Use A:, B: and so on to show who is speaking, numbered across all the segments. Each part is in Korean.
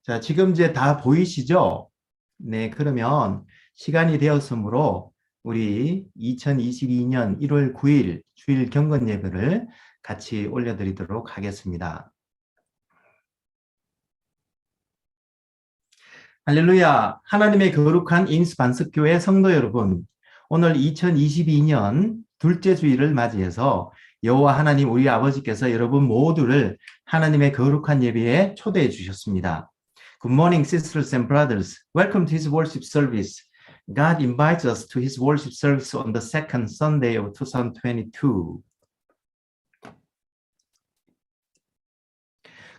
A: 자, 지금 이제 다 보이시죠? 네, 그러면 시간이 되었으므로 우리 2022년 1월 9일 주일 경건 예배를 같이 올려드리도록 하겠습니다. 할렐루야! 하나님의 거룩한 인스 반석교회 성도 여러분, 오늘 2022년 둘째 주일을 맞이해서 여호와 하나님 우리 아버지께서 여러분 모두를 하나님의 거룩한 예배에 초대해 주셨습니다. Good morning, sisters and brothers. Welcome to His worship service. God invites us to His worship service on the second Sunday of 2022.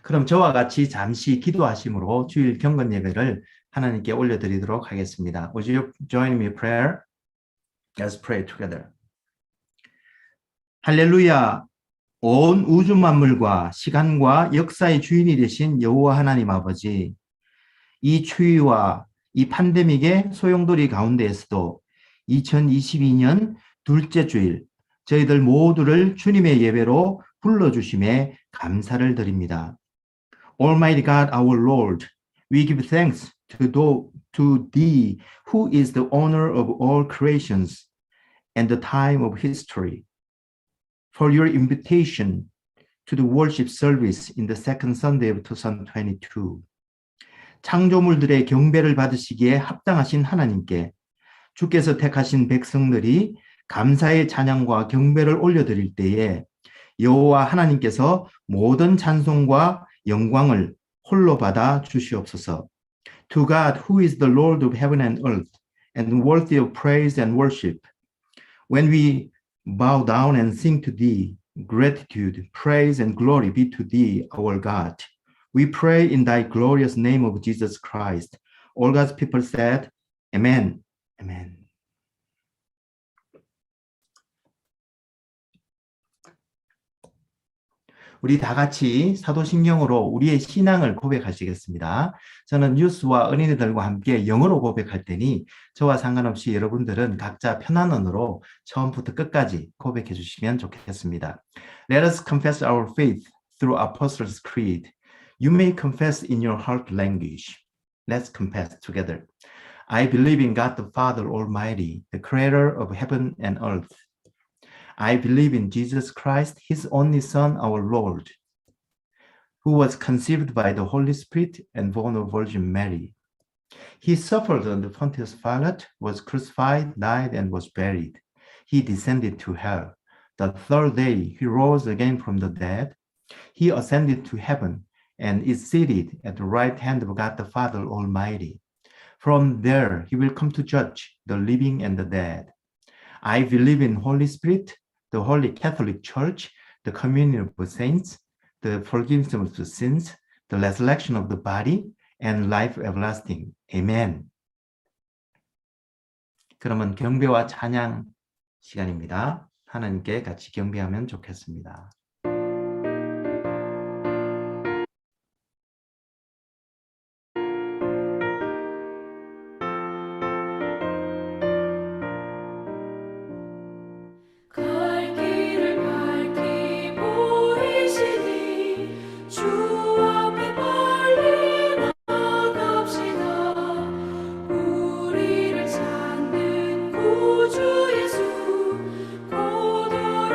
A: 그럼 저와 같이 잠시 기도하심으로 주일 경건 예배를 하나님께 올려드리도록 하겠습니다. Would you join me in prayer? Let's pray together. 할렐루야! 온 우주 만물과 시간과 역사의 주인이 되신 여호와 하나님 아버지, 이 추위와 이 팬데믹의 소용돌이 가운데에서도 2022년 둘째 주일 저희들 모두를 주님의 예배로 불러주심에 감사를 드립니다. Almighty God, our Lord, we give thanks to Thee, who is the owner of all creations and the time of history, for your invitation to the worship service in the second Sunday of 2022. 창조물들의 경배를 받으시기에 합당하신 하나님께 주께서 택하신 백성들이 감사의 찬양과 경배를 올려드릴 때에 여호와 하나님께서 모든 찬송과 영광을 홀로 받아 주시옵소서. To God, who is the Lord of heaven and earth, and worthy of praise and worship, when we bow down and sing to Thee, gratitude, praise, and glory be to Thee, our God. We pray in Thy glorious name of Jesus Christ. All God's people said, Amen. Amen. 우리 다 같이 사도신경으로 우리의 신앙을 고백하시겠습니다. 저는 뉴스와 어린이들과 함께 영어로 고백할 테니 저와 상관없이 여러분들은 각자 편한 언어로 처음부터 끝까지 고백해 주시면 좋겠습니다. Let us confess our faith through Apostles' Creed. You may confess in your heart language. Let's confess together. I believe in God the Father Almighty, the creator of heaven and earth. I believe in Jesus Christ, His only Son, our Lord, who was conceived by the Holy Spirit and born of Virgin Mary. He suffered under Pontius Pilate, was crucified, died, and was buried. He descended to hell. The third day, He rose again from the dead. He ascended to heaven and is seated at the right hand of God the Father Almighty. From there, He will come to judge the living and the dead. I believe in Holy Spirit, the Holy Catholic Church, the communion of saints, the forgiveness of sins, the resurrection of the body, and life everlasting. Amen. 그러면 경배와 찬양 시간입니다. 하나님께 같이 경배하면 좋겠습니다.
B: 주 예수 고돌하시네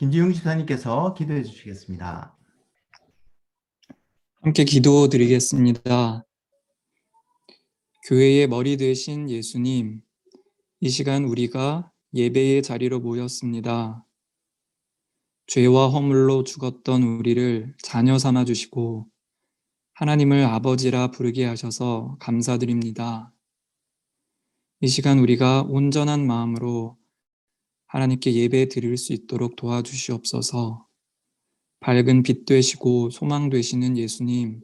A: 김지용 집사님께서 기도해 주시겠습니다.
B: 함께 기도드리겠습니다. 교회의 머리 되신 예수님, 이 시간 우리가 예배의 자리로 모였습니다. 죄와 허물로 죽었던 우리를 자녀 삼아 주시고 하나님을 아버지라 부르게 하셔서 감사드립니다. 이 시간 우리가 온전한 마음으로 하나님께 예배 드릴 수 있도록 도와주시옵소서. 밝은 빛 되시고 소망 되시는 예수님,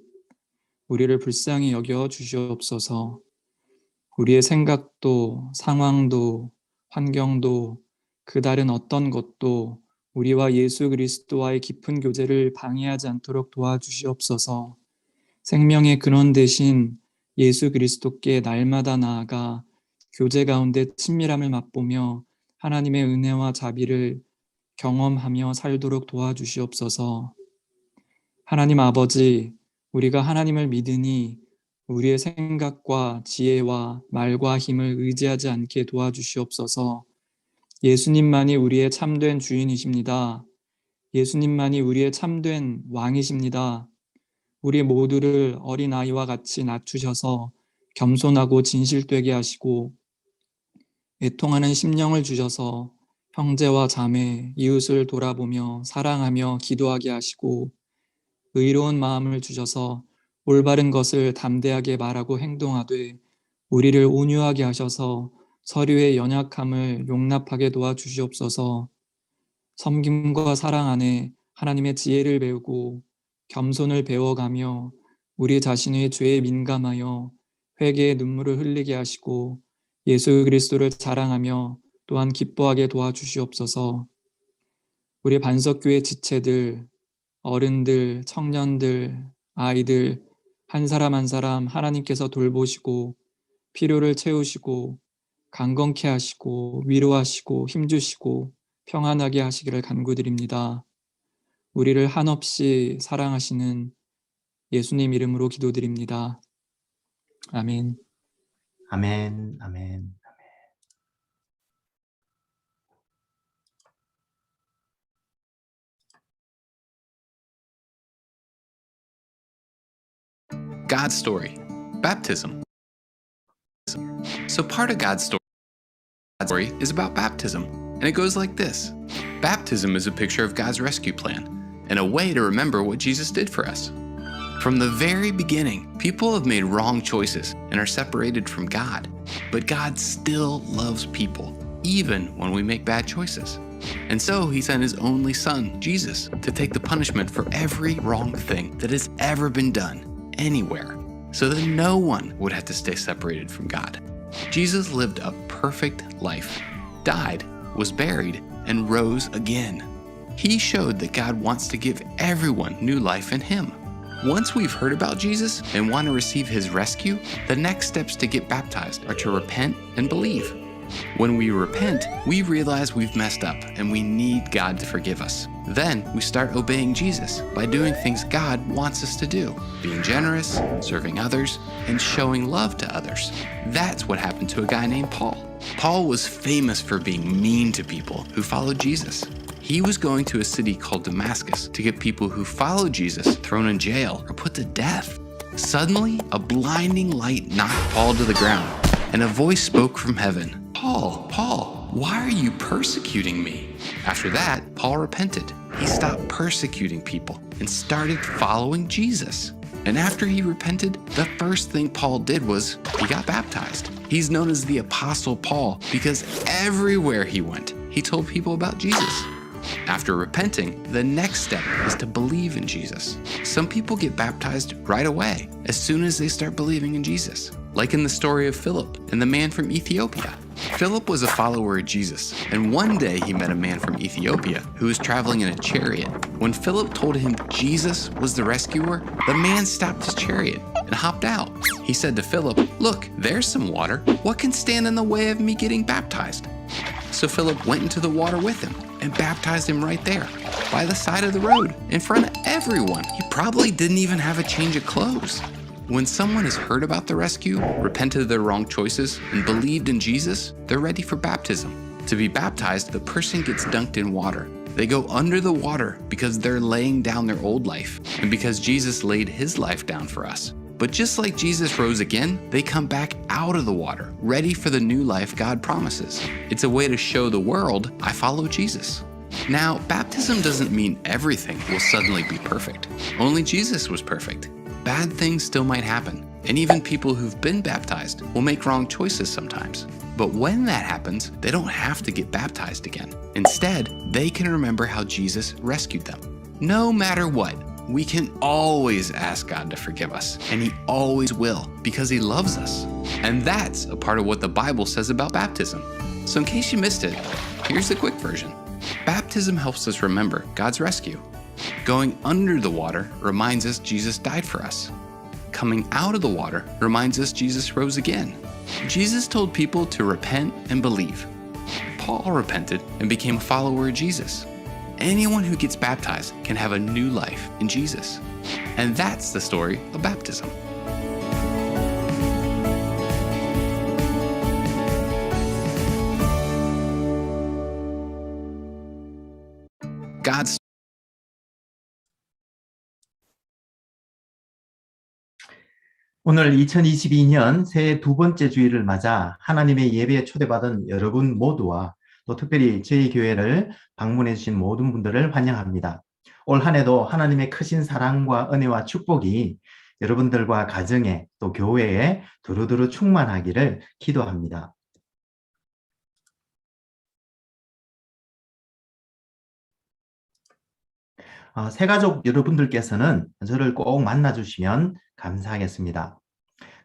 B: 우리를 불쌍히 여겨 주시옵소서. 우리의 생각도 상황도 환경도 그 다른 어떤 것도 우리와 예수 그리스도와의 깊은 교제를 방해하지 않도록 도와주시옵소서. 생명의 근원 되신 예수 그리스도께 날마다 나아가 교제 가운데 친밀함을 맛보며 하나님의 은혜와 자비를 경험하며 살도록 도와주시옵소서. 하나님 아버지, 우리가 하나님을 믿으니 우리의 생각과 지혜와 말과 힘을 의지하지 않게 도와주시옵소서. 예수님만이 우리의 참된 주인이십니다. 예수님만이 우리의 참된 왕이십니다. 우리 모두를 어린아이와 같이 낮추셔서 겸손하고 진실되게 하시고 애통하는 심령을 주셔서 형제와 자매, 이웃을 돌아보며 사랑하며 기도하게 하시고 의로운 마음을 주셔서 올바른 것을 담대하게 말하고 행동하되 우리를 온유하게 하셔서 서류의 연약함을 용납하게 도와주시옵소서. 섬김과 사랑 안에 하나님의 지혜를 배우고 겸손을 배워가며 우리 자신의 죄에 민감하여 회개의 눈물을 흘리게 하시고 예수 그리스도를 자랑하며 또한 기뻐하게 도와주시옵소서. 우리 반석교회 지체들, 어른들, 청년들, 아이들 한 사람 한 사람 하나님께서 돌보시고 필요를 채우시고 강건케 하시고 위로하시고 힘주시고 평안하게 하시기를 간구드립니다. 우리를 한없이 사랑하시는 예수님 이름으로 기도드립니다. 아멘.
A: 아멘, 아멘.
C: God's story, baptism. So part of God's story is about baptism, and it goes like this. Baptism is a picture of God's rescue plan and a way to remember what Jesus did for us. From the very beginning, people have made wrong choices and are separated from God, but God still loves people, even when we make bad choices. And so he sent his only son, Jesus, to take the punishment for every wrong thing that has ever been done anywhere, so that no one would have to stay separated from God. Jesus lived a perfect life, died, was buried, and rose again. He showed that God wants to give everyone new life in him. Once we've heard about Jesus and want to receive his rescue, the next steps to get baptized are to repent and believe. When we repent, we realize we've messed up and we need God to forgive us. Then we start obeying Jesus by doing things God wants us to do, being generous, serving others, and showing love to others. That's what happened to a guy named Paul. Paul was famous for being mean to people who followed Jesus. He was going to a city called Damascus to get people who followed Jesus thrown in jail or put to death. Suddenly, a blinding light knocked Paul to the ground, and a voice spoke from heaven. Paul, Paul, why are you persecuting me? After that, Paul repented. He stopped persecuting people and started following Jesus. And after he repented, the first thing Paul did was he got baptized. He's known as the Apostle Paul because everywhere he went, he told people about Jesus. After repenting, the next step is to believe in Jesus. Some people get baptized right away, as soon as they start believing in Jesus, like in the story of Philip and the man from Ethiopia. Philip was a follower of Jesus, and one day he met a man from Ethiopia who was traveling in a chariot. When Philip told him Jesus was the rescuer, the man stopped his chariot and hopped out. He said to Philip, "Look, there's some water. What can stand in the way of me getting baptized?" So Philip went into the water with him and baptized him right there, by the side of the road, in front of everyone. He probably didn't even have a change of clothes. When someone has heard about the rescue, repented of their wrong choices, and believed in Jesus, they're ready for baptism. To be baptized, the person gets dunked in water. They go under the water because they're laying down their old life, and because Jesus laid his life down for us. But just like Jesus rose again, they come back out of the water, ready for the new life God promises. It's a way to show the world, I follow Jesus. Now, baptism doesn't mean everything will suddenly be perfect. Only Jesus was perfect. Bad things still might happen, and even people who've been baptized will make wrong choices sometimes. But when that happens, they don't have to get baptized again. Instead, they can remember how Jesus rescued them. No matter what, we can always ask God to forgive us, and he always will, because he loves us. And that's a part of what the Bible says about baptism. So in case you missed it, here's the quick version. Baptism helps us remember God's rescue. Going under the water reminds us Jesus died for us. Coming out of the water reminds us Jesus rose again. Jesus told people to repent and believe. Paul repented and became a follower of Jesus. Anyone who gets baptized can have a new life in Jesus. And that's the story of baptism. God's
A: 오늘 2022년 새해 두 번째 주일을 맞아 하나님의 예배에 초대받은 여러분 모두와 또 특별히 저희 교회를 방문해 주신 모든 분들을 환영합니다. 올 한 해도 하나님의 크신 사랑과 은혜와 축복이 여러분들과 가정에 또 교회에 두루두루 충만하기를 기도합니다. 새가족 여러분들께서는 저를 꼭 만나주시면 감사하겠습니다.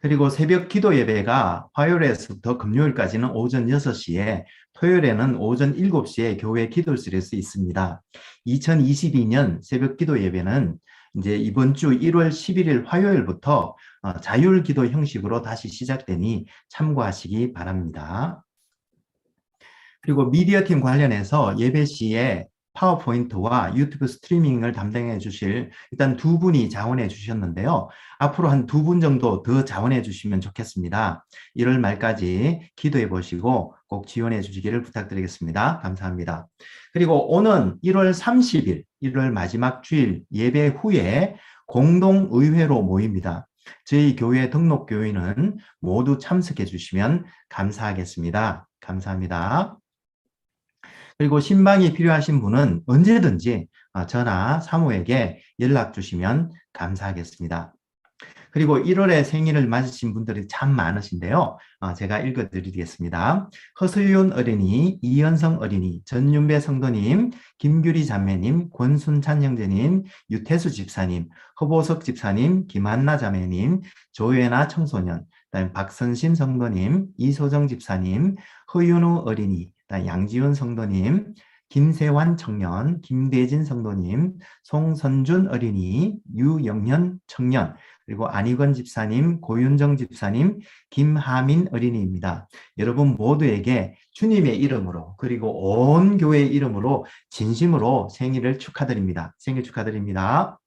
A: 그리고 새벽 기도 예배가 화요일에서부터 금요일까지는 오전 6시에, 토요일에는 오전 7시에 교회 기도실에서 있습니다. 2022년 새벽 기도 예배는 이제 이번 주 1월 11일 화요일부터 자율 기도 형식으로 다시 시작되니 참고하시기 바랍니다. 그리고 미디어팀 관련해서 예배 시에 파워포인트와 유튜브 스트리밍을 담당해 주실 일단 두 분이 자원해 주셨는데요. 앞으로 한 두 분 정도 더 자원해 주시면 좋겠습니다. 1월 말까지 기도해 보시고 꼭 지원해 주시기를 부탁드리겠습니다. 감사합니다. 그리고 오는 1월 30일, 1월 마지막 주일 예배 후에 공동의회로 모입니다. 저희 교회 등록 교인은 모두 참석해 주시면 감사하겠습니다. 감사합니다. 그리고 신방이 필요하신 분은 언제든지 전화 사모에게 연락 주시면 감사하겠습니다. 그리고 1월에 생일을 맞으신 분들이 참 많으신데요. 제가 읽어드리겠습니다. 허수윤 어린이, 이현성 어린이, 전윤배 성도님, 김규리 자매님, 권순찬 형제님, 유태수 집사님, 허보석 집사님, 김한나 자매님, 조예나 청소년, 그다음에 박선심 성도님, 이소정 집사님, 허윤우 어린이, 양지훈 성도님, 김세환 청년, 김대진 성도님, 송선준 어린이, 유영현 청년, 그리고 안희건 집사님, 고윤정 집사님, 김하민 어린이입니다. 여러분 모두에게 주님의 이름으로 그리고 온 교회의 이름으로 진심으로 생일을 축하드립니다. 생일 축하드립니다.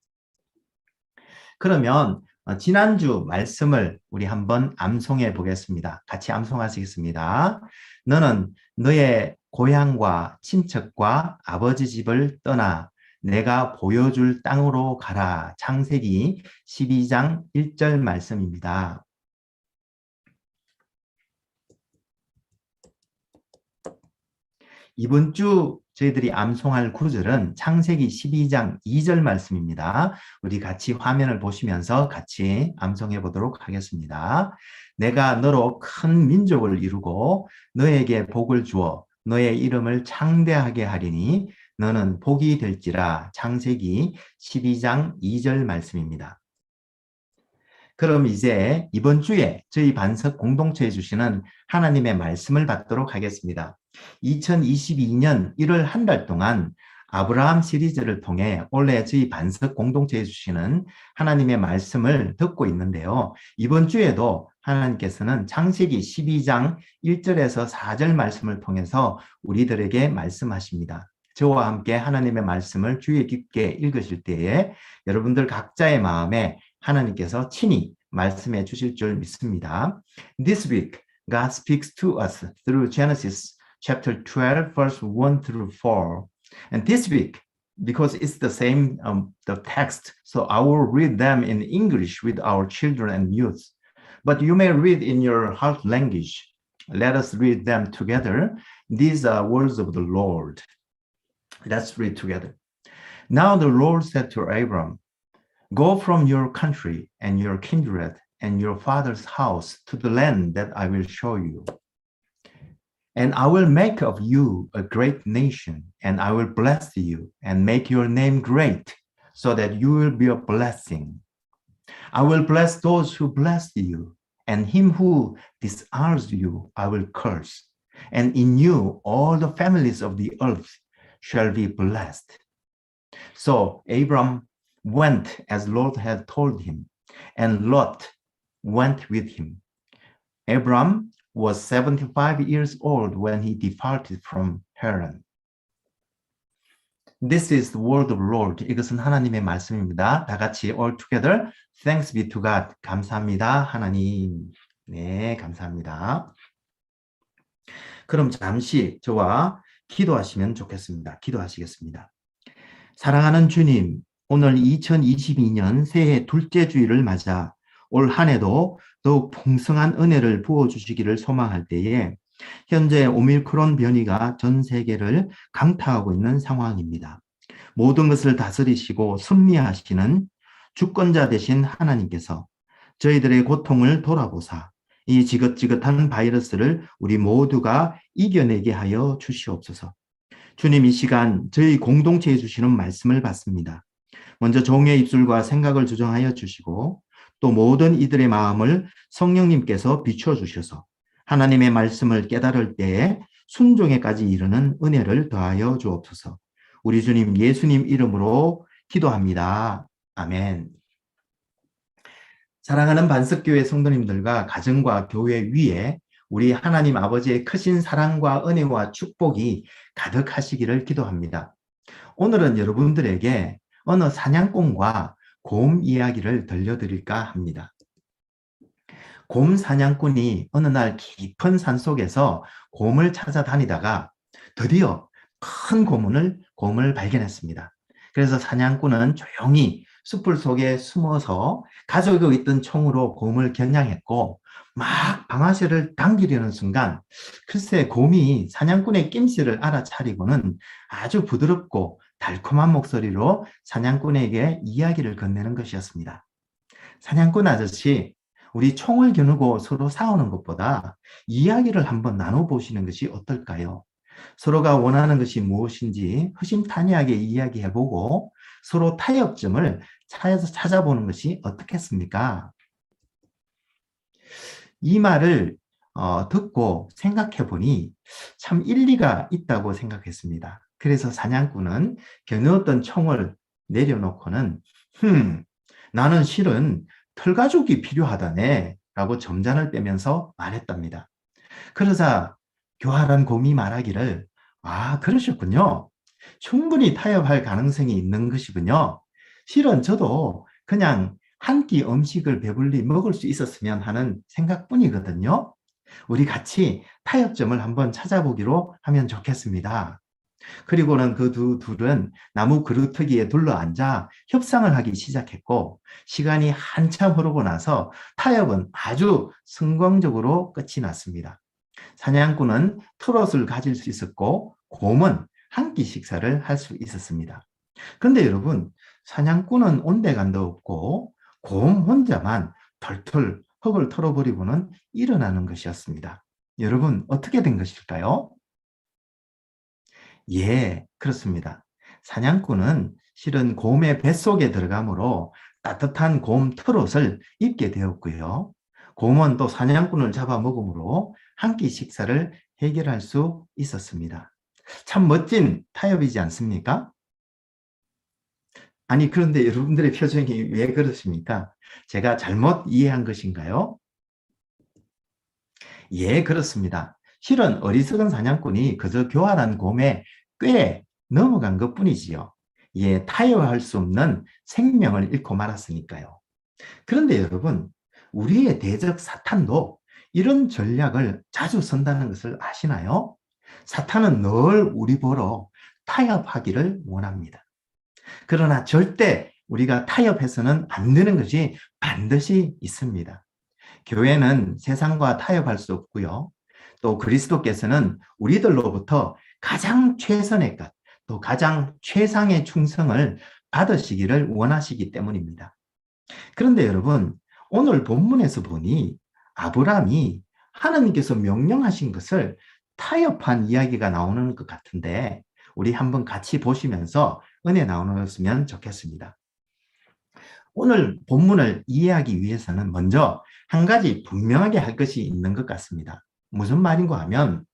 A: 그러면 지난주 말씀을 우리 한번 암송해 보겠습니다. 같이 암송하시겠습니다. 너는 너의 고향과 친척과 아버지 집을 떠나 내가 보여줄 땅으로 가라. 창세기 12장 1절 말씀입니다. 이번 주 저희들이 암송할 구절은 창세기 12장 2절 말씀입니다. 우리 같이 화면을 보시면서 같이 암송해 보도록 하겠습니다. 내가 너로 큰 민족을 이루고 너에게 복을 주어 너의 이름을 창대하게 하리니 너는 복이 될지라. 창세기 12장 2절 말씀입니다. 그럼 이제 이번 주에 저희 반석 공동체에 주시는 하나님의 말씀을 받도록 하겠습니다. 2022년 1월 한 달 동안 아브라함 시리즈를 통해 올해 저희 반석 공동체에 주시는 하나님의 말씀을 듣고 있는데요. 이번 주에도 하나님께서는 창세기 12장 1절에서 4절 말씀을 통해서 우리들에게 말씀하십니다. 저와 함께 하나님의 말씀을 주의 깊게 읽으실 때에 여러분들 각자의 마음에 하나님께서 친히 말씀해 주실 줄 믿습니다. This week, God speaks to us through Genesis chapter 12, verse 1 through 4. And this week, because it's the same the text, so I will read them in English with our children and youth. But you may read in your heart language. Let us read them together. These are words of the Lord. Let's read together. Now the Lord said to Abram, go from your country and your kindred and your father's house to the land that I will show you. And I will make of you a great nation, and I will bless you and make your name great, so that you will be a blessing. I will bless those who bless you, and him who dishonors you I will curse. And in you all the families of the earth shall be blessed. So Abram went as Lord had told him, and Lot went with him. Abram was 75 years old when he departed from Haran. This is the word of Lord. 이것은 하나님의 말씀입니다. 다 같이 all together. Thanks be to God. 감사합니다, 하나님. 네, 감사합니다. 그럼 잠시 저와 기도하시면 좋겠습니다. 기도하시겠습니다. 사랑하는 주님, 오늘 2022년 새해 둘째 주일을 맞아 올 한 해도 더욱 풍성한 은혜를 부어주시기를 소망할 때에 현재 오미크론 변이가 전 세계를 강타하고 있는 상황입니다. 모든 것을 다스리시고 섭리하시는 주권자 되신 하나님께서 저희들의 고통을 돌아보사 이 지긋지긋한 바이러스를 우리 모두가 이겨내게 하여 주시옵소서. 주님, 이 시간 저희 공동체에 주시는 말씀을 받습니다. 먼저 종의 입술과 생각을 조정하여 주시고 또 모든 이들의 마음을 성령님께서 비추어 주셔서 하나님의 말씀을 깨달을 때에 순종에까지 이르는 은혜를 더하여 주옵소서. 우리 주님 예수님 이름으로 기도합니다. 아멘. 사랑하는 반석교회 성도님들과 가정과 교회 위에 우리 하나님 아버지의 크신 사랑과 은혜와 축복이 가득하시기를 기도합니다. 오늘은 여러분들에게 어느 사냥꾼과 곰 이야기를 들려드릴까 합니다. 곰 사냥꾼이 어느 날 깊은 산속에서 곰을 찾아다니다가 드디어 큰 곰을 발견했습니다. 그래서 사냥꾼은 조용히 숲을 속에 숨어서 가지고 있던 총으로 곰을 겨냥했고 막 방아쇠를 당기려는 순간 글쎄 곰이 사냥꾼의 낌새를 알아차리고는 아주 부드럽고 달콤한 목소리로 사냥꾼에게 이야기를 건네는 것이었습니다. 사냥꾼 아저씨, 우리 총을 겨누고 서로 싸우는 것보다 이야기를 한번 나눠보시는 것이 어떨까요? 서로가 원하는 것이 무엇인지 허심탄회하게 이야기해보고 서로 타협점을 찾아보는 것이 어떻겠습니까? 이 말을 듣고 생각해보니 참 일리가 있다고 생각했습니다. 그래서 사냥꾼은 겨누었던 총을 내려놓고는 나는 실은 털가죽이 필요하다네 라고 점잔을 빼면서 말했답니다. 그러자 교활한 곰이 말하기를 그러셨군요. 충분히 타협할 가능성이 있는 것이군요. 실은 저도 그냥 한 끼 음식을 배불리 먹을 수 있었으면 하는 생각뿐이거든요. 우리 같이 타협점을 한번 찾아보기로 하면 좋겠습니다. 그리고는 그 둘은 나무 그루터기에 둘러앉아 협상을 하기 시작했고 시간이 한참 흐르고 나서 타협은 아주 성공적으로 끝이 났습니다. 사냥꾼은 트롯을 가질 수 있었고 곰은 한 끼 식사를 할 수 있었습니다. 그런데 여러분, 사냥꾼은 온데간도 없고 곰 혼자만 털털 흙을 털어버리고는 일어나는 것이었습니다. 여러분, 어떻게 된 것일까요? 예, 그렇습니다. 사냥꾼은 실은 곰의 뱃속에 들어가므로 따뜻한 곰 트롯을 입게 되었고요. 곰은 또 사냥꾼을 잡아먹으므로 한 끼 식사를 해결할 수 있었습니다. 참 멋진 타협이지 않습니까? 아니, 그런데 여러분들의 표정이 왜 그러십니까? 제가 잘못 이해한 것인가요? 예, 그렇습니다. 실은 어리석은 사냥꾼이 그저 교활한 곰의 꾀에 넘어간 것뿐이지요. 예, 타협할 수 없는 생명을 잃고 말았으니까요. 그런데 여러분, 우리의 대적 사탄도 이런 전략을 자주 쓴다는 것을 아시나요? 사탄은 늘 우리 보러 타협하기를 원합니다. 그러나 절대 우리가 타협해서는 안 되는 것이 반드시 있습니다. 교회는 세상과 타협할 수 없고요. 또 그리스도께서는 우리들로부터 가장 최선의 것, 또 가장 최상의 충성을 받으시기를 원하시기 때문입니다. 그런데 여러분, 오늘 본문에서 보니 아브라함이 하나님께서 명령하신 것을 타협한 이야기가 나오는 것 같은데 우리 한번 같이 보시면서 은혜 나누었으면 좋겠습니다. 오늘 본문을 이해하기 위해서는 먼저 한 가지 분명하게 할 것이 있는 것 같습니다. 무슨 말인가 하면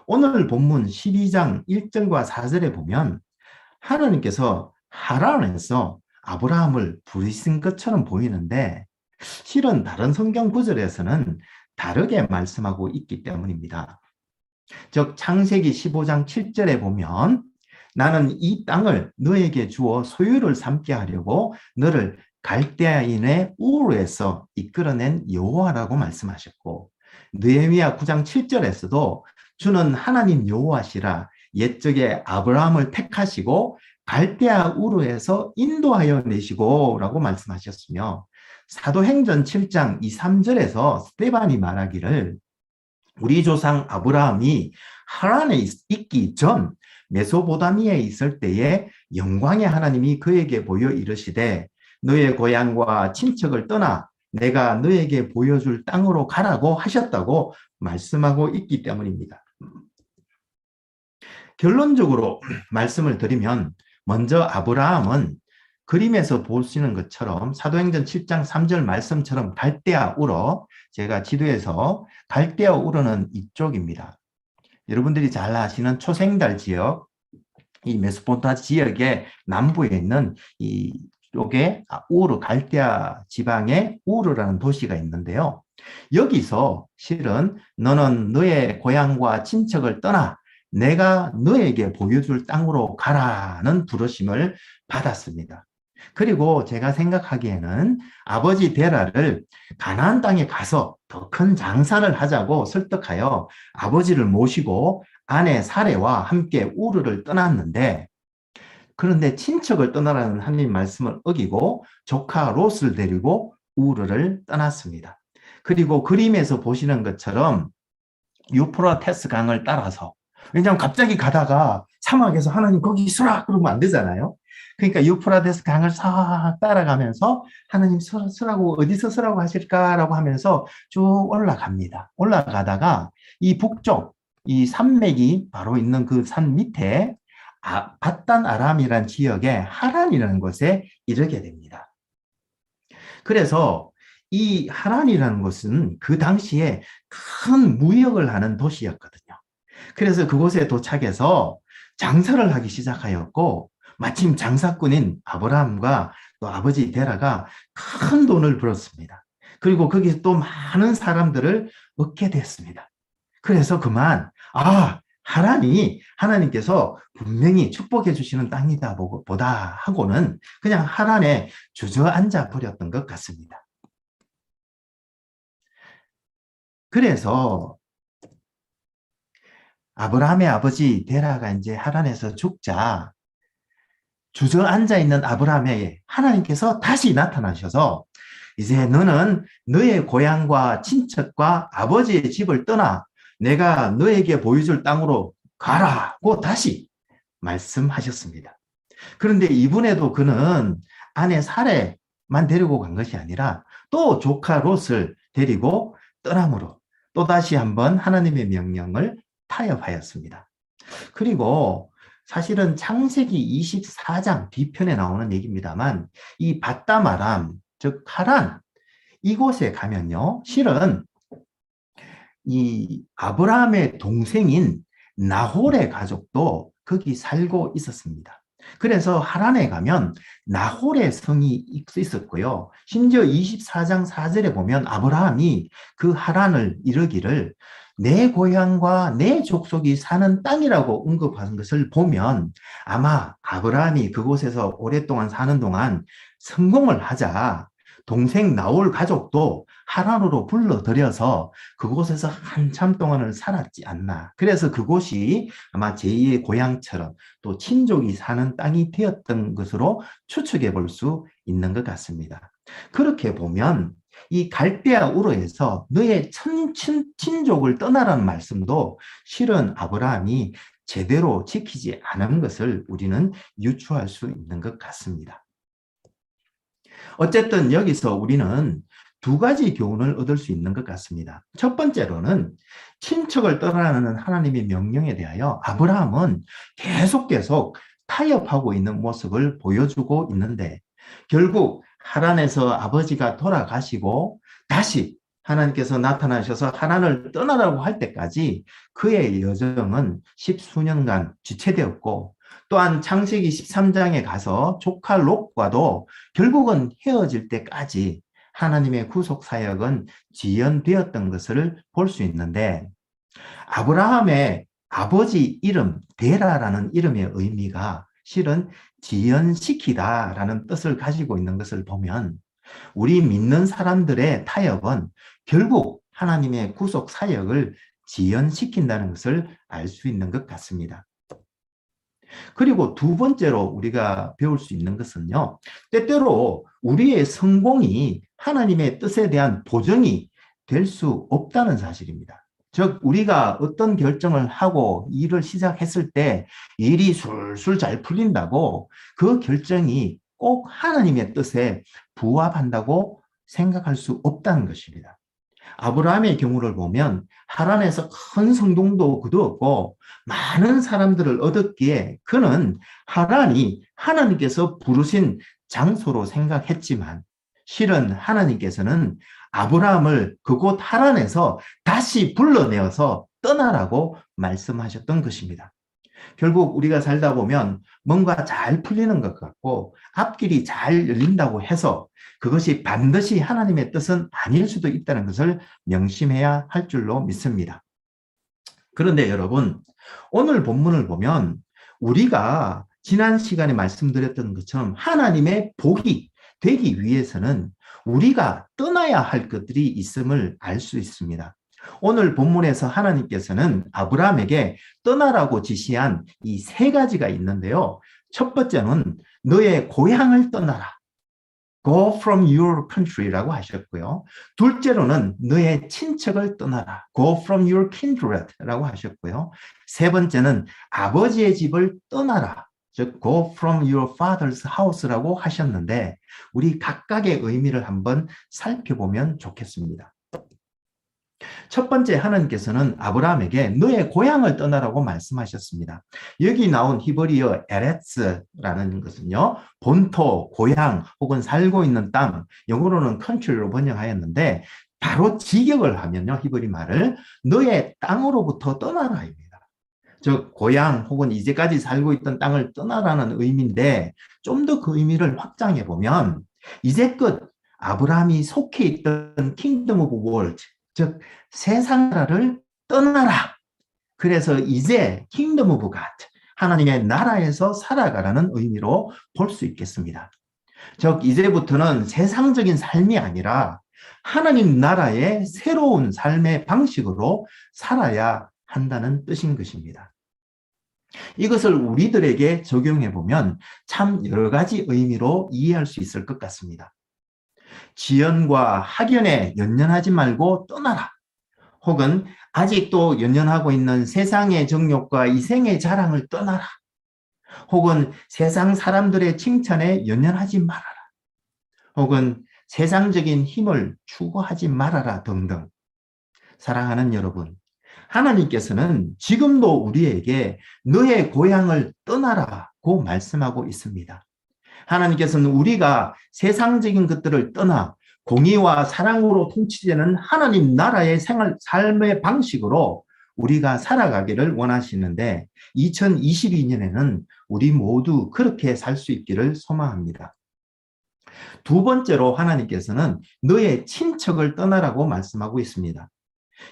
A: 오늘 본문 12장 1절과 4절에 보면 하나님께서 하란에서 아브라함을 부르신 것처럼 보이는데 실은 다른 성경 구절에서는 다르게 말씀하고 있기 때문입니다. 즉 창세기 15장 7절에 보면 나는 이 땅을 너에게 주어 소유를 삼게 하려고 너를 갈대아인의 우르에서 이끌어낸 여호와라고 말씀하셨고, 느헤미야 9장 7절에서도 주는 하나님 여호와시라 옛적에 아브라함을 택하시고 갈대아 우르에서 인도하여 내시고 라고 말씀하셨으며, 사도행전 7장 2, 3절에서 스데반이 말하기를 우리 조상 아브라함이 하란에 있기 전 메소포타미아에 있을 때에 영광의 하나님이 그에게 보여 이르시되 너의 고향과 친척을 떠나 내가 너에게 보여줄 땅으로 가라고 하셨다고 말씀하고 있기 때문입니다. 결론적으로 말씀을 드리면 먼저 아브라함은 그림에서 보시는 것처럼 사도행전 7장 3절 말씀처럼 갈대아 우르, 제가 지도에서 갈대아 우르는 이쪽입니다. 여러분들이 잘 아시는 초생달 지역, 이 메소포타미아 지역의 남부에 있는 이쪽에 우르, 갈대아 지방에 우르라는 도시가 있는데요. 여기서 실은 너는 너의 고향과 친척을 떠나 내가 너에게 보여줄 땅으로 가라는 부르심을 받았습니다. 그리고 제가 생각하기에는 아버지 데라를 가나안 땅에 가서 더 큰 장사를 하자고 설득하여 아버지를 모시고 아내 사레와 함께 우르를 떠났는데, 그런데 친척을 떠나라는 하나님 말씀을 어기고 조카 롯을 데리고 우르를 떠났습니다. 그리고 그림에서 보시는 것처럼 유프라테스 강을 따라서, 왜냐하면 갑자기 가다가 사막에서 하나님 거기 있으라 그러면 안 되잖아요. 그러니까 유프라테스 강을 싹 따라가면서 하나님 서라고 어디서 서라고 하실까라고 하면서 쭉 올라갑니다. 올라가다가 이 북쪽 이 산맥이 바로 있는 그 산 밑에 바단 아람이라는 지역에 하란이라는 곳에 이르게 됩니다. 그래서 이 하란이라는 곳은 그 당시에 큰 무역을 하는 도시였거든요. 그래서 그곳에 도착해서 장사를 하기 시작하였고, 마침 장사꾼인 아브라함과 또 아버지 데라가 큰 돈을 벌었습니다. 그리고 거기서 또 많은 사람들을 얻게 됐습니다. 그래서 그만 하란이 하나님께서 분명히 축복해 주시는 땅이다 보다 하고는 그냥 하란에 주저앉아 버렸던 것 같습니다. 그래서 아브라함의 아버지 데라가 이제 하란에서 죽자 주저앉아 있는 아브라함에게 하나님께서 다시 나타나셔서 이제 너는 너의 고향과 친척과 아버지의 집을 떠나 내가 너에게 보여줄 땅으로 가라고 다시 말씀하셨습니다. 그런데 이번에도 그는 아내 사레만 데리고 간 것이 아니라 또 조카 롯을 데리고 떠남으로 또다시 한번 하나님의 명령을 타협하였습니다. 그리고 사실은 창세기 24장 뒤편에 나오는 얘기입니다만 이 바담 아람, 즉 하란, 이곳에 가면요, 실은 이 아브라함의 동생인 나홀의 가족도 거기 살고 있었습니다. 그래서 하란에 가면 나홀의 성이 있었고요. 심지어 24장 4절에 보면 아브라함이 그 하란을 이르기를 내 고향과 내 족속이 사는 땅이라고 언급한 것을 보면 아마 아브라함이 그곳에서 오랫동안 사는 동안 성공을 하자 동생 나홀 가족도 하란으로 불러들여서 그곳에서 한참 동안을 살았지 않나. 그래서 그곳이 아마 제2의 고향처럼 또 친족이 사는 땅이 되었던 것으로 추측해 볼 수 있는 것 같습니다. 그렇게 보면 이 갈대아 우르에서 너의 친족을 떠나라는 말씀도 실은 아브라함이 제대로 지키지 않은 것을 우리는 유추할 수 있는 것 같습니다. 어쨌든 여기서 우리는 두 가지 교훈을 얻을 수 있는 것 같습니다. 첫 번째로는 친척을 떠나라는 하나님의 명령에 대하여 아브라함은 계속 타협하고 있는 모습을 보여주고 있는데 결국 하란에서 아버지가 돌아가시고 다시 하나님께서 나타나셔서 하란을 떠나라고 할 때까지 그의 여정은 10수년간 지체되었고 또한 창세기 13장에 가서 조카 롯과도 결국은 헤어질 때까지 하나님의 구속 사역은 지연되었던 것을 볼 수 있는데, 아브라함의 아버지 이름 데라라는 이름의 의미가 실은 지연시키다라는 뜻을 가지고 있는 것을 보면, 우리 믿는 사람들의 타협은 결국 하나님의 구속 사역을 지연시킨다는 것을 알 수 있는 것 같습니다. 그리고 두 번째로 우리가 배울 수 있는 것은요, 때때로 우리의 성공이 하나님의 뜻에 대한 보정이 될 수 없다는 사실입니다. 즉, 우리가 어떤 결정을 하고 일을 시작했을 때 일이 술술 잘 풀린다고 그 결정이 꼭 하나님의 뜻에 부합한다고 생각할 수 없다는 것입니다. 아브라함의 경우를 보면 하란에서 큰 성공도 거두었고 많은 사람들을 얻었기에 그는 하란이 하나님께서 부르신 장소로 생각했지만, 실은 하나님께서는 아브라함을 그곳 하란에서 다시 불러내어서 떠나라고 말씀하셨던 것입니다. 결국 우리가 살다 보면 뭔가 잘 풀리는 것 같고 앞길이 잘 열린다고 해서 그것이 반드시 하나님의 뜻은 아닐 수도 있다는 것을 명심해야 할 줄로 믿습니다. 그런데 여러분, 오늘 본문을 보면 우리가 지난 시간에 말씀드렸던 것처럼 하나님의 복이 되기 위해서는 우리가 떠나야 할 것들이 있음을 알 수 있습니다. 오늘 본문에서 하나님께서는 아브라함에게 떠나라고 지시한 이 세 가지가 있는데요. 첫 번째는 너의 고향을 떠나라. Go from your country라고 하셨고요. 둘째로는 너의 친척을 떠나라. Go from your kindred라고 하셨고요. 세 번째는 아버지의 집을 떠나라. 즉 Go from your father's house라고 하셨는데, 우리 각각의 의미를 한번 살펴보면 좋겠습니다. 첫 번째, 하나님께서는 아브라함에게 너의 고향을 떠나라고 말씀하셨습니다. 여기 나온 히브리어 에레츠라는 것은요, 본토, 고향 혹은 살고 있는 땅, 영어로는 country로 번역하였는데, 바로 직역을 하면요, 히브리 말을 너의 땅으로부터 떠나라입니다. 즉 고향 혹은 이제까지 살고 있던 땅을 떠나라는 의미인데, 좀 더 그 의미를 확장해 보면 이제껏 아브라함이 속해 있던 킹덤 오브 월드, 즉 세상 나라를 떠나라. 그래서 이제 킹덤 오브 갓, 하나님의 나라에서 살아가라는 의미로 볼 수 있겠습니다. 즉 이제부터는 세상적인 삶이 아니라 하나님 나라의 새로운 삶의 방식으로 살아야 한다는 뜻인 것입니다. 이것을 우리들에게 적용해 보면 참 여러 가지 의미로 이해할 수 있을 것 같습니다. 지연과 학연에 연연하지 말고 떠나라. 혹은 아직도 연연하고 있는 세상의 정욕과 이생의 자랑을 떠나라. 혹은 세상 사람들의 칭찬에 연연하지 말아라. 혹은 세상적인 힘을 추구하지 말아라 등등. 사랑하는 여러분, 하나님께서는 지금도 우리에게 너의 고향을 떠나라고 말씀하고 있습니다. 하나님께서는 우리가 세상적인 것들을 떠나 공의와 사랑으로 통치되는 하나님 나라의 삶의 방식으로 우리가 살아가기를 원하시는데, 2022년에는 우리 모두 그렇게 살 수 있기를 소망합니다. 두 번째로 하나님께서는 너의 친척을 떠나라고 말씀하고 있습니다.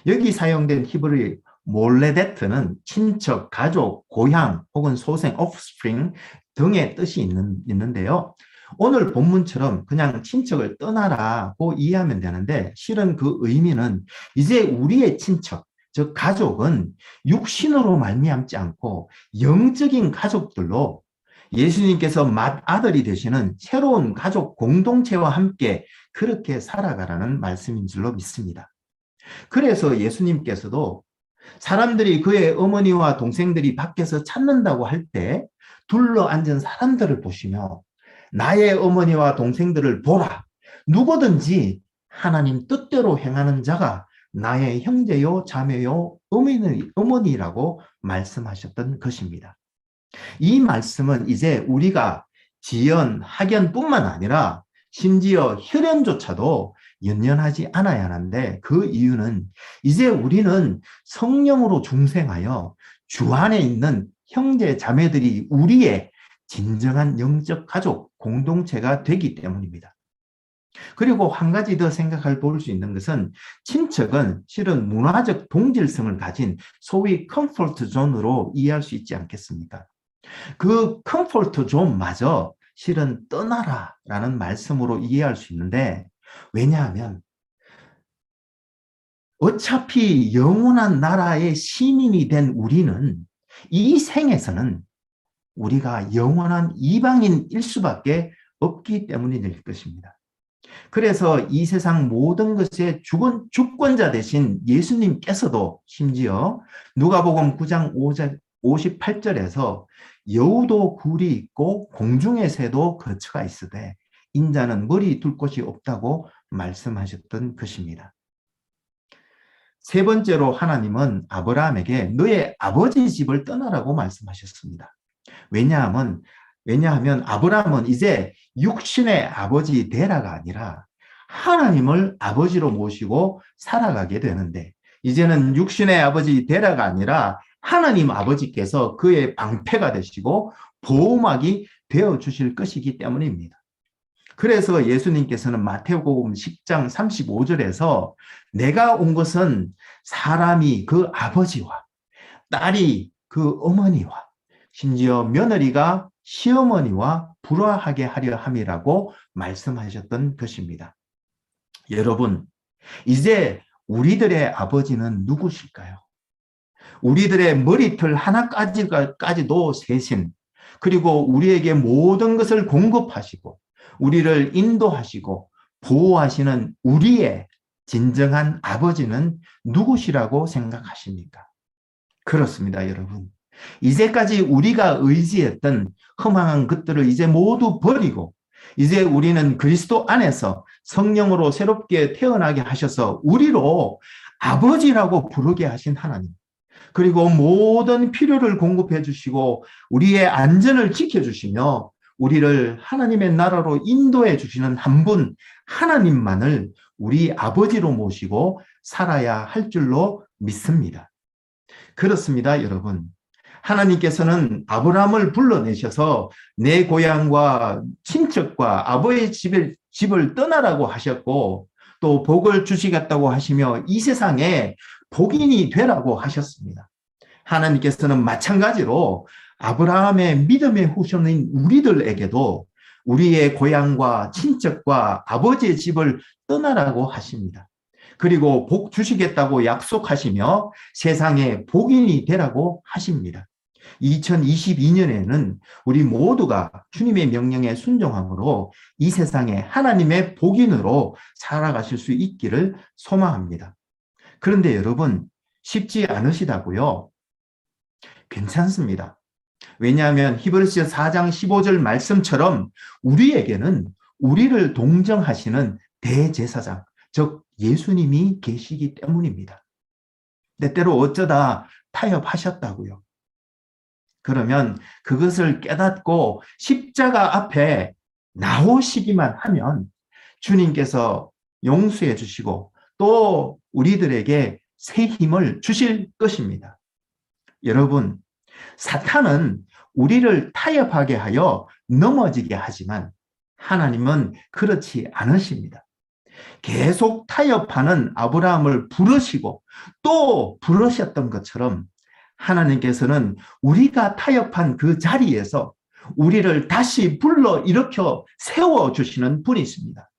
A: 여기 사용된 히브리 몰레데트는 친척, 가족, 고향 혹은 소생, offspring 등의 뜻이 있는데요. 오늘 본문처럼 그냥 친척을 떠나라고 이해하면 되는데, 실은 그 의미는 이제 우리의 친척, 즉 가족은 육신으로 말미암지 않고 영적인 가족들로 예수님께서 맏아들이 되시는 새로운 가족 공동체와 함께 그렇게 살아가라는 말씀인 줄로 믿습니다. 그래서 예수님께서도 사람들이 그의 어머니와 동생들이 밖에서 찾는다고 할 때 둘러앉은 사람들을 보시며 나의 어머니와 동생들을 보라. 누구든지 하나님 뜻대로 행하는 자가 나의 형제요 자매요 어머니라고 말씀하셨던 것입니다. 이 말씀은 이제 우리가 지연, 학연뿐만 아니라 심지어 혈연조차도 연연하지 않아야 하는데, 그 이유는 이제 우리는 성령으로 중생하여 주 안에 있는 형제 자매들이 우리의 진정한 영적 가족 공동체가 되기 때문입니다. 그리고 한 가지 더 생각할 볼 수 있는 것은 친척은 실은 문화적 동질성을 가진 소위 컴포트 존으로 이해할 수 있지 않겠습니까? 그 컴포트 존마저 실은 떠나라라는 말씀으로 이해할 수 있는데, 왜냐하면 어차피 영원한 나라의 시민이 된 우리는 이 생에서는 우리가 영원한 이방인일 수밖에 없기 때문일 것입니다. 그래서 이 세상 모든 것의 주권자 되신 예수님께서도 심지어 누가복음 9장 58절에서 여우도 굴이 있고 공중의 새도 거처가 있으되 인자는 머리 둘 곳이 없다고 말씀하셨던 것입니다. 세 번째로 하나님은 아브라함에게 너의 아버지 집을 떠나라고 말씀하셨습니다. 왜냐하면 아브라함은 이제 육신의 아버지 데라가 아니라 하나님을 아버지로 모시고 살아가게 되는데, 이제는 육신의 아버지 데라가 아니라 하나님 아버지께서 그의 방패가 되시고 보호막이 되어주실 것이기 때문입니다. 그래서 예수님께서는 마태복음 10장 35절에서 내가 온 것은 사람이 그 아버지와 딸이 그 어머니와 심지어 며느리가 시어머니와 불화하게 하려 함이라고 말씀하셨던 것입니다. 여러분, 이제 우리들의 아버지는 누구실까요? 우리들의 머리털 하나까지도 세신, 그리고 우리에게 모든 것을 공급하시고 우리를 인도하시고 보호하시는 우리의 진정한 아버지는 누구시라고 생각하십니까? 그렇습니다, 여러분. 이제까지 우리가 의지했던 허망한 것들을 이제 모두 버리고 이제 우리는 그리스도 안에서 성령으로 새롭게 태어나게 하셔서 우리로 아버지라고 부르게 하신 하나님, 그리고 모든 필요를 공급해 주시고 우리의 안전을 지켜주시며 우리를 하나님의 나라로 인도해 주시는 한 분 하나님만을 우리 아버지로 모시고 살아야 할 줄로 믿습니다. 그렇습니다, 여러분. 하나님께서는 아브라함을 불러내셔서 내 고향과 친척과 아버지의 집을 떠나라고 하셨고 또 복을 주시겠다고 하시며 이 세상에 복인이 되라고 하셨습니다. 하나님께서는 마찬가지로 아브라함의 믿음의 후손인 우리들에게도 우리의 고향과 친척과 아버지의 집을 떠나라고 하십니다. 그리고 복 주시겠다고 약속하시며 세상에 복인이 되라고 하십니다. 2022년에는 우리 모두가 주님의 명령에 순종함으로 이 세상에 하나님의 복인으로 살아가실 수 있기를 소망합니다. 그런데 여러분, 쉽지 않으시다고요? 괜찮습니다. 왜냐하면 히브리서 4장 15절 말씀처럼 우리에게는 우리를 동정하시는 대제사장, 즉 예수님이 계시기 때문입니다. 때때로 어쩌다 타협하셨다고요. 그러면 그것을 깨닫고 십자가 앞에 나오시기만 하면 주님께서 용서해 주시고 또 우리들에게 새 힘을 주실 것입니다. 여러분, 사탄은 우리를 타협하게 하여 넘어지게 하지만 하나님은 그렇지 않으십니다. 계속 타협하는 아브라함을 부르시고 또 부르셨던 것처럼 하나님께서는 우리가 타협한 그 자리에서 우리를 다시 불러 일으켜 세워주시는 분이십니다.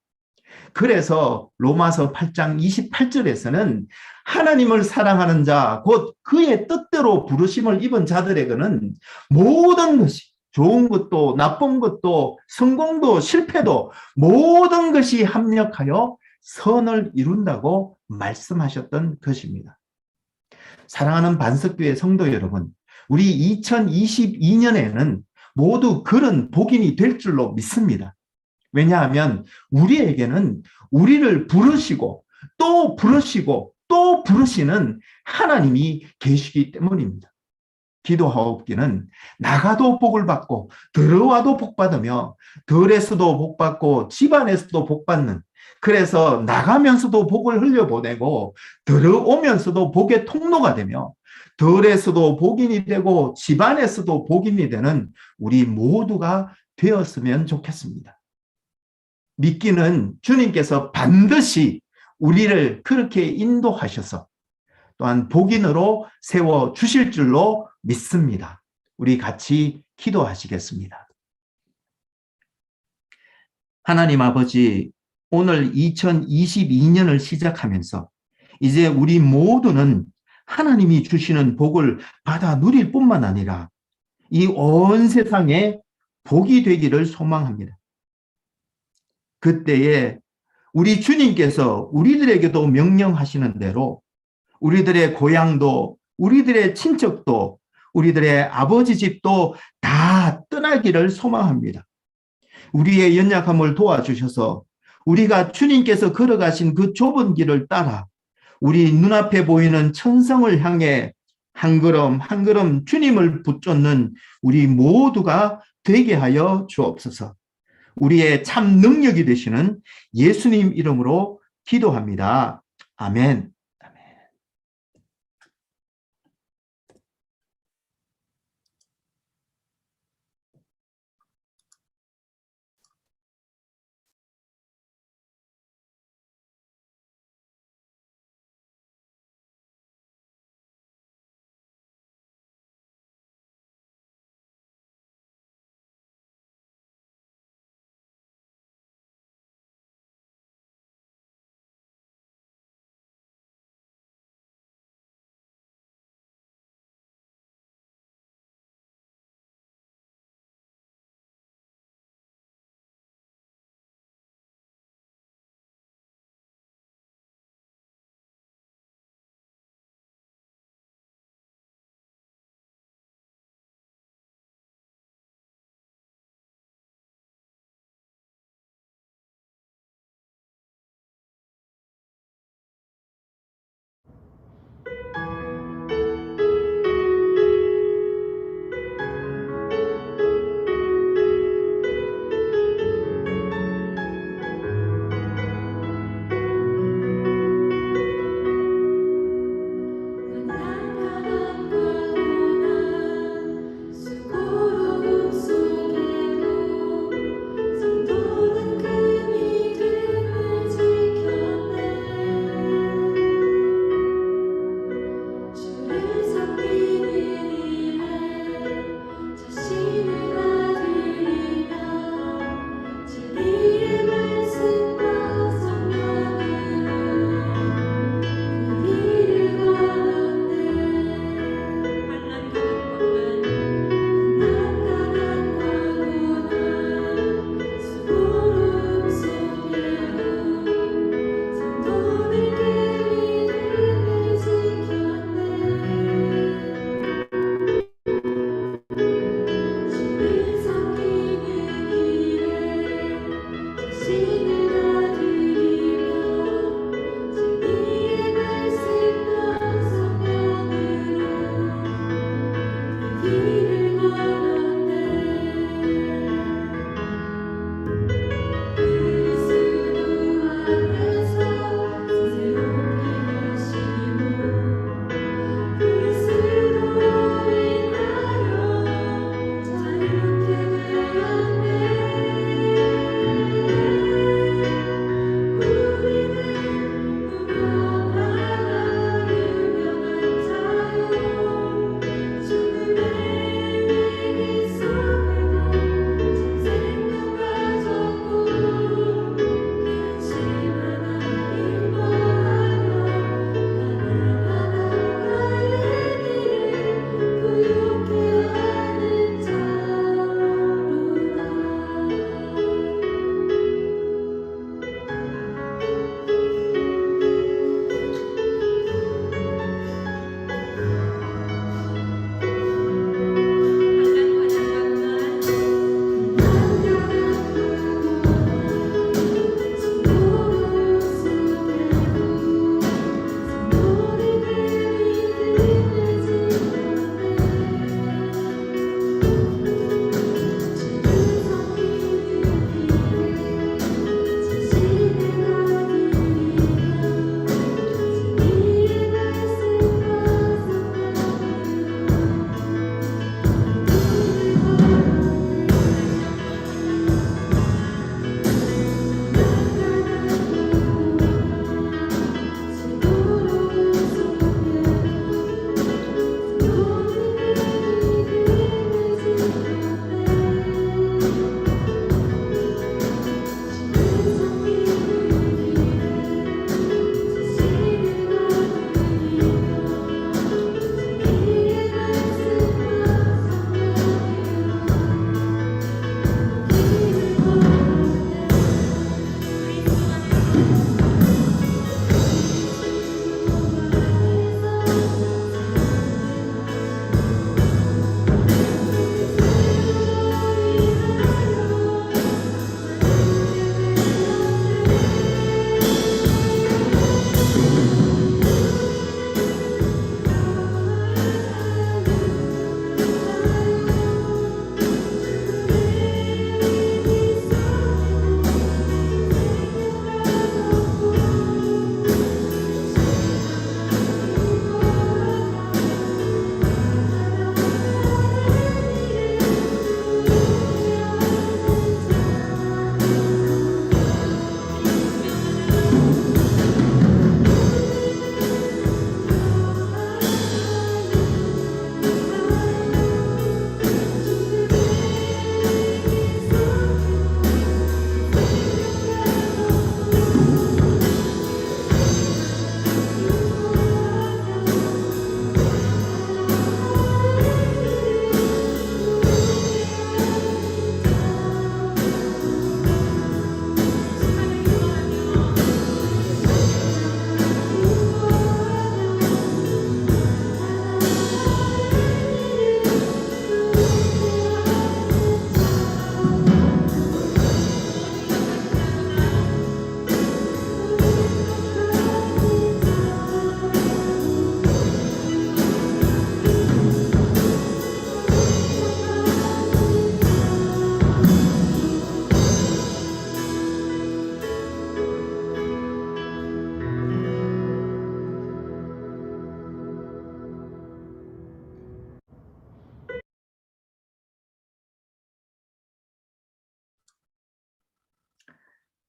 A: 그래서 로마서 8장 28절에서는 하나님을 사랑하는 자, 곧 그의 뜻대로 부르심을 입은 자들에게는 모든 것이, 좋은 것도 나쁜 것도 성공도 실패도 모든 것이 합력하여 선을 이룬다고 말씀하셨던 것입니다. 사랑하는 반석교회 성도 여러분, 우리 2022년에는 모두 그런 복인이 될 줄로 믿습니다. 왜냐하면 우리에게는 우리를 부르시고 또 부르시고 또 부르시는 하나님이 계시기 때문입니다. 기도하옵기는 나가도 복을 받고 들어와도 복 받으며 들에서도 복 받고 집안에서도 복 받는, 그래서 나가면서도 복을 흘려보내고 들어오면서도 복의 통로가 되며 들에서도 복인이 되고 집안에서도 복인이 되는 우리 모두가 되었으면 좋겠습니다. 믿기는 주님께서 반드시 우리를 그렇게 인도하셔서 또한 복인으로 세워 주실 줄로 믿습니다. 우리 같이 기도하시겠습니다. 하나님 아버지, 오늘 2022년을 시작하면서 이제 우리 모두는 하나님이 주시는 복을 받아 누릴 뿐만 아니라 이 온 세상에 복이 되기를 소망합니다. 그때에 우리 주님께서 우리들에게도 명령하시는 대로 우리들의 고향도, 우리들의 친척도, 우리들의 아버지 집도 다 떠나기를 소망합니다. 우리의 연약함을 도와주셔서 우리가 주님께서 걸어가신 그 좁은 길을 따라 우리 눈앞에 보이는 천성을 향해 한 걸음 한 걸음 주님을 붙잡는 우리 모두가 되게 하여 주옵소서. 우리의 참 능력이 되시는 예수님 이름으로 기도합니다. 아멘.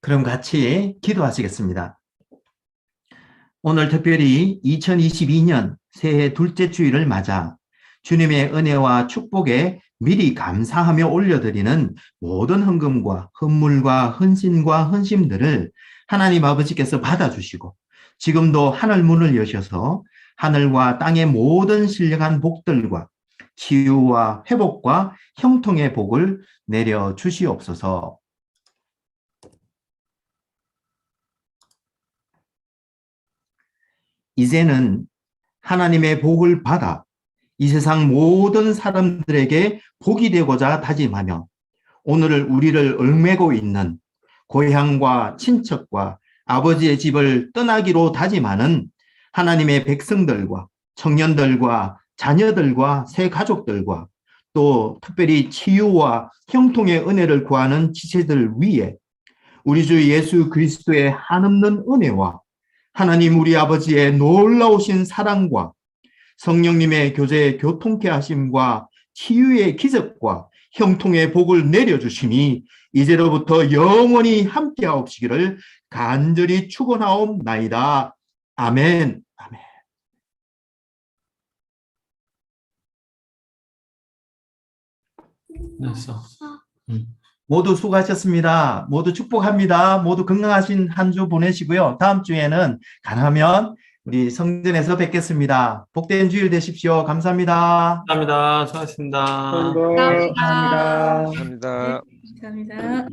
A: 그럼 같이 기도하시겠습니다. 오늘 특별히 2022년 새해 둘째 주일을 맞아 주님의 은혜와 축복에 미리 감사하며 올려드리는 모든 헌금과 헌물과 헌신과 헌심들을 하나님 아버지께서 받아주시고 지금도 하늘 문을 여셔서 하늘과 땅의 모든 신령한 복들과 치유와 회복과 형통의 복을 내려 주시옵소서. 이제는 하나님의 복을 받아 이 세상 모든 사람들에게 복이 되고자 다짐하며 오늘 우리를 얽매고 있는 고향과 친척과 아버지의 집을 떠나기로 다짐하는 하나님의 백성들과 청년들과 자녀들과 새 가족들과 또 특별히 치유와 형통의 은혜를 구하는 지체들 위에 우리 주 예수 그리스도의 한없는 은혜와 하나님 우리 아버지의 놀라우신 사랑과 성령님의 교제의 교통케 하심과 치유의 기적과 형통의 복을 내려주심이 이제로부터 영원히 함께하옵시기를 간절히 축원하옵나이다. 아멘. 아멘.
D: 됐어.
A: 모두 수고하셨습니다. 모두 축복합니다. 모두 건강하신 한 주 보내시고요. 다음 주에는 가능하면 우리 성전에서 뵙겠습니다. 복된 주일 되십시오. 감사합니다.
D: 감사합니다. 수고하셨습니다.
E: 감사합니다.
F: 감사합니다.
E: 감사합니다.